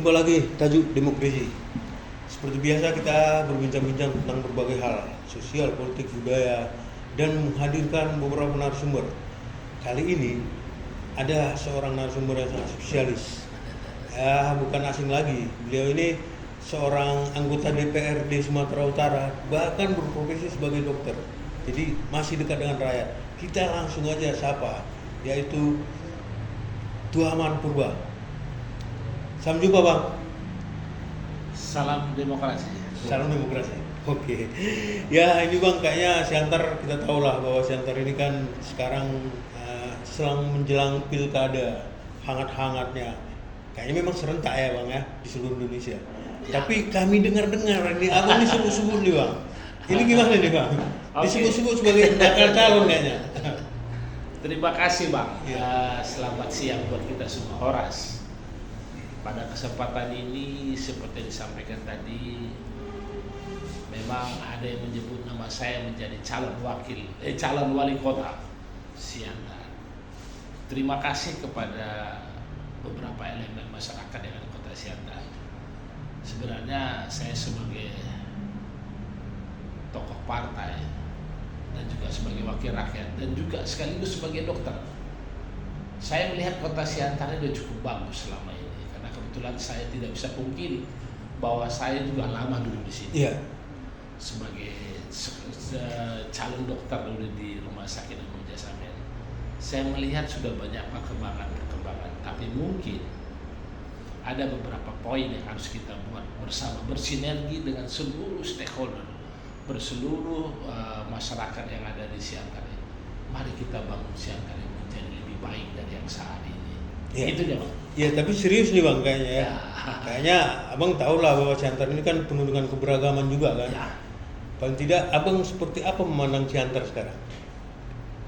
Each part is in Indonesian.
Jumpa lagi tajuk demokrasi. Seperti biasa kita berbincang-bincang tentang berbagai hal, sosial, politik, budaya, dan menghadirkan beberapa narasumber. Kali ini ada seorang narasumber yang sangat spesialis. Bukan asing lagi. Beliau ini seorang anggota DPRD Sumatera Utara, bahkan berprofesi sebagai dokter. Jadi masih dekat dengan rakyat. Kita langsung aja sapa, yaitu Tuaman Purba. Salam jumpa, Bang. Salam demokrasi. Salam demokrasi. Oke. Ya, ini Bang, kayaknya Siantar kita tahu lah bahwa Siantar ini kan sekarang selang menjelang pilkada hangat-hangatnya. Kayaknya memang serentak ya, Bang, ya, di seluruh Indonesia. Ya. Tapi kami dengar-dengar ini Abang disebut-sebut nih, Bang. Ini gimana nih, Bang? Disebut-sebut sebagai bakal calon kayaknya. Terima kasih, Bang. Ya. Selamat siang buat kita semua, Horas. Pada kesempatan ini seperti yang disampaikan tadi, memang ada yang menyebut nama saya menjadi calon wali kota Siantar. Terima kasih kepada beberapa elemen masyarakat yang ada di kota Siantar. Sebenarnya saya sebagai tokoh partai dan juga sebagai wakil rakyat dan juga sekaligus sebagai dokter, saya melihat kota Siantar sudah cukup bagus selama ini. Karena kebetulan saya tidak bisa pungkiri bahwa saya juga lama dulu di sini. Iya. Sebagai calon dokter dulu di Rumah Sakit Umum Jasamen. Saya melihat sudah banyak perkembangan, tapi mungkin ada beberapa poin yang harus kita buat bersama, bersinergi dengan seluruh stakeholder, berseluruh masyarakat yang ada di Siantar ini. Mari kita bangun Siantar ini menjadi lebih baik dari yang saat ini. Ya. Itu ya, Bang. Ya, tapi serius nih, Bang, kayaknya ya. Kayaknya Abang tahu lah bahwa Siantar ini kan penuh dengan keberagaman juga kan. Ya. Paling tidak Abang seperti apa memandang Siantar sekarang?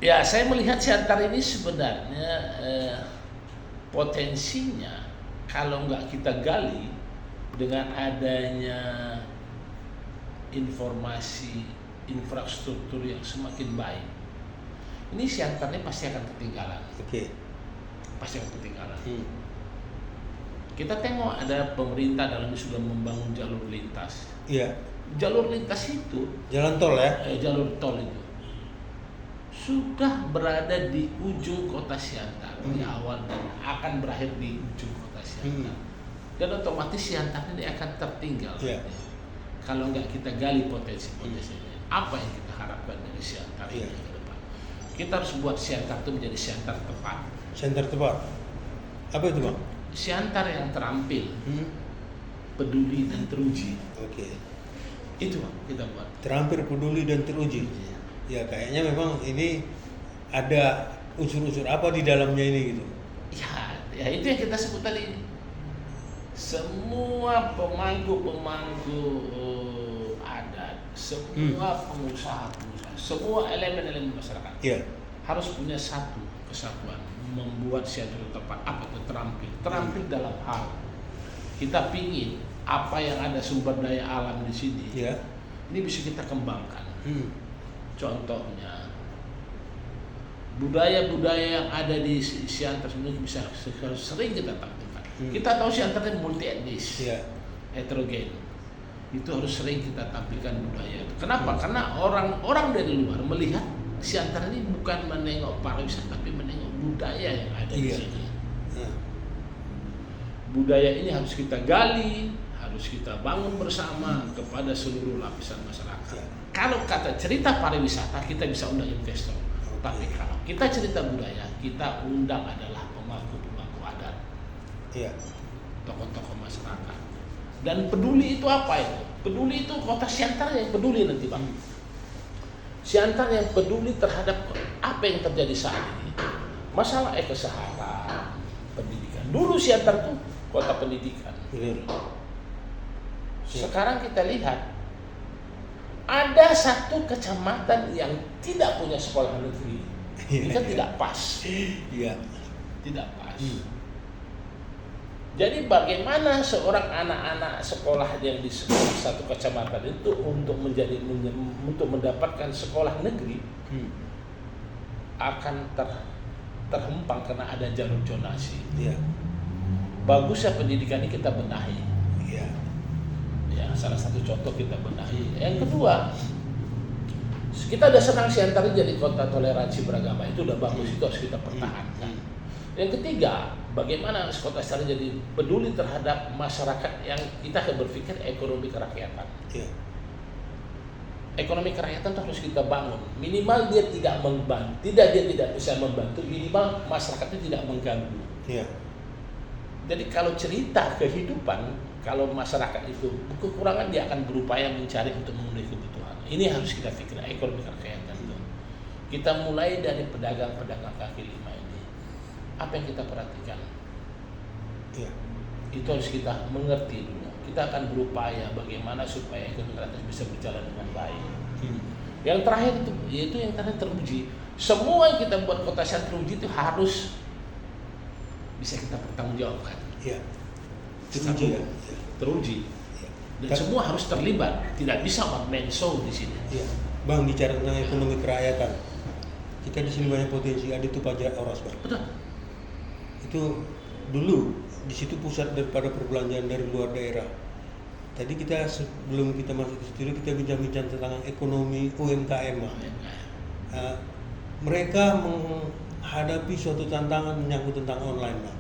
Ya, saya melihat Siantar ini sebenarnya potensinya kalau nggak kita gali dengan adanya informasi infrastruktur yang semakin baik, ini Siantar ini pasti akan ketinggalan. Oke. Pasti akan ketinggalan. Kita tengok ada pemerintah dalam ini sudah membangun jalur lintas. Iya. Jalur lintas itu, Jalan tol ya? jalur tol itu sudah berada di ujung kota Siantar di awal dan akan berakhir di ujung kota Siantar. Dan otomatis Siantar ini akan tertinggal. Iya. Kalau nggak kita gali potensi-potensinya, apa yang kita harapkan dari Siantar ini ke depan? Kita harus buat Siantar itu menjadi Siantar tepat. Siantar tepat. Apa itu, Bang? Siantar yang terampil, peduli dan teruji. Oke. Itu Bang, kita buat. Terampil, peduli dan teruji. Ya, kayaknya memang ini ada unsur-unsur apa di dalamnya ini gitu. Ya itu yang kita sebut tadi. Semua pemangku adat, semua pengusaha-pengusaha, semua elemen-elemen masyarakat harus punya satu kesatuan, membuat Siantar tepat. Apa itu terampil dalam hal kita pingin apa yang ada sumber daya alam di sini, ini bisa kita kembangkan. Contohnya budaya-budaya yang ada di Siantar ini bisa sering kita tampilkan. Kita tahu Siantar ini multi etnis, heterogen. Itu harus sering kita tampilkan budaya itu. Kenapa? Karena orang dari luar melihat Siantar ini bukan menengok pariwisata, tapi menengok budaya yang ada di sini. Budaya ini harus kita gali, harus kita bangun bersama kepada seluruh lapisan masyarakat. Kalau kata cerita pariwisata, kita bisa undang investor. Tapi kalau kita cerita budaya, kita undang adalah pemangku-pemangku adat, tokoh-tokoh masyarakat. Dan peduli itu apa itu? Peduli itu kota Siantar yang peduli nanti, Bang. Siantar yang peduli terhadap apa yang terjadi saat ini. Masalah kesehatan, pendidikan. Dulu Siantar itu kota pendidikan. Sekarang kita lihat ada satu kecamatan yang tidak punya sekolah negeri. Ini kan tidak pas. Tidak pas. Jadi bagaimana seorang anak-anak sekolah yang di satu kecamatan itu untuk mendapatkan sekolah negeri akan terhempang karena ada jalur zonasi. bagusnya pendidikan ini kita benahi. Iya. Ya, salah satu contoh kita benahi. Yang kedua, kita udah senang Siantar jadi kota toleransi beragama, itu udah bagus, itu harus kita pertahankan. Yang ketiga, bagaimana kota Siantar jadi peduli terhadap masyarakat yang kita berpikir ekonomi kerakyatan. Iya. Ekonomi kerakyatan itu harus kita bangun. Minimal dia tidak membantu, dia tidak bisa membantu, minimal masyarakatnya tidak mengganggu. Iya. Jadi kalau cerita kehidupan, kalau masyarakat itu kekurangan, dia akan berupaya mencari untuk memenuhi kebutuhan. Ini harus kita pikirkan ekonomi kerakyatan itu. Kita mulai dari pedagang-pedagang kaki lima ini. Apa yang kita perhatikan? Iya. Itu harus kita mengerti dulu. Kita akan berupaya bagaimana supaya ekonomi kerakyatan bisa berjalan dengan baik. Yang terakhir itu, yaitu yang terakhir teruji. Semua yang kita buat kota Siantar teruji itu harus bisa kita pertanggungjawabkan. Iya. Teruji ya. Teruji. Iya. Dan semua harus terlibat. Tidak bisa one man show di sini. Iya. Bang, bicara tentang ekonomi kerakyatan, kita di sini banyak potensi. Ada itu pajak oras, Bang. Betul. Itu dulu di situ pusat daripada perbelanjaan dari luar daerah. Tadi kita sebelum kita masuk ke studio kita bincang-bincang tentang ekonomi UMKM. Mereka menghadapi suatu tantangan menyangkut tentang online, Bang.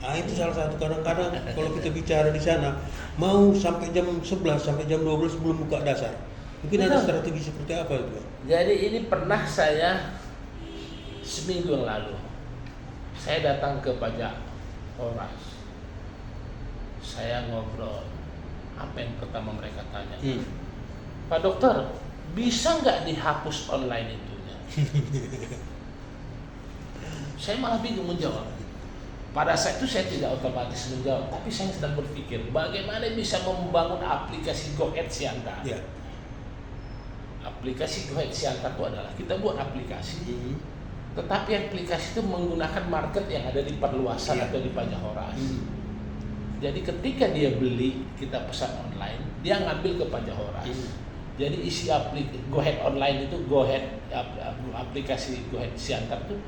Nah, itu salah satu kadang-kadang kalau kita bicara di sana mau sampai jam 11 sampai jam 12 belum buka dasar. Mungkin ada strategi seperti apa itu, Bang? Jadi ini pernah saya seminggu yang lalu saya datang ke pajak oras. Saya ngobrol. Apa yang pertama mereka tanya? Pak Dokter, bisa nggak dihapus online itunya? Saya malah bingung menjawab. Pada saat itu saya tidak otomatis menjawab, tapi saya sedang berpikir bagaimana bisa membangun aplikasi GoHead Siantar. Ya. Aplikasi GoHead Siantar itu adalah kita buat aplikasi, tetapi aplikasi itu menggunakan market yang ada di perluasan atau di pajak oras. Jadi ketika dia beli, kita pesan online, dia ngambil ke pajak oras. Jadi isi GoHead online itu aplikasi GoHead Siantar itu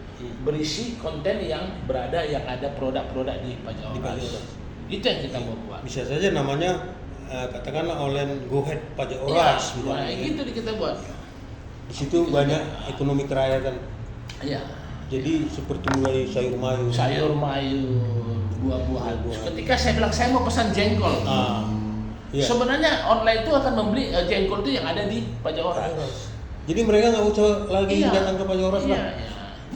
berisi konten yang ada produk-produk di pajak oras. Itu yang kita mau buat. Bisa saja namanya katakanlah online GoHead pajak oras. Ya, gitu kita buat. Di situ banyak ekonomi kerakyatan. Iya. Jadi seperti mulai sayur mayur, buah-buahan. Ketika saya bilang saya mau pesan jengkol, iya. sebenarnya online itu akan membeli jengkol itu yang ada di pajak oras. Jadi mereka nggak usah lagi datang ke pajak oras, Bang.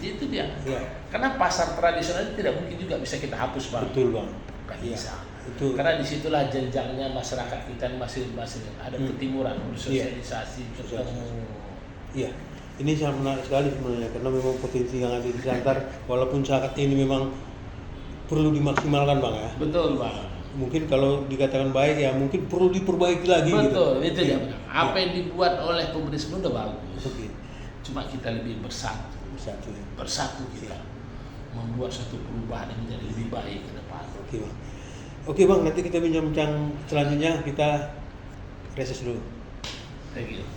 Iya, itu dia. Iya. Karena pasar tradisional itu tidak mungkin juga bisa kita hapus, Bang. Betul, Bang. Kan Iya. bisa. Itu. Karena disitulah jenjangnya masyarakat kita masih ada ketimuran, bersosialisasi, ketemu. Iya. Ini sangat menarik sekali sebenarnya karena memang potensi yang ada di Siantar walaupun saat ini memang perlu dimaksimalkan, Bang ya. Betul, Bang. Mungkin kalau dikatakan baik ya mungkin perlu diperbaiki lagi. Betul, gitu. itu dia. Apa yang dibuat oleh pemerintah sebelumnya udah bagus. Oke. Cuma kita lebih bersatu. Bersatu kita membuat satu perubahan yang menjadi lebih baik ke depan. Oke, Bang. Oke, Bang, nanti kita bincang-bincang selanjutnya, kita reses dulu. Thank you.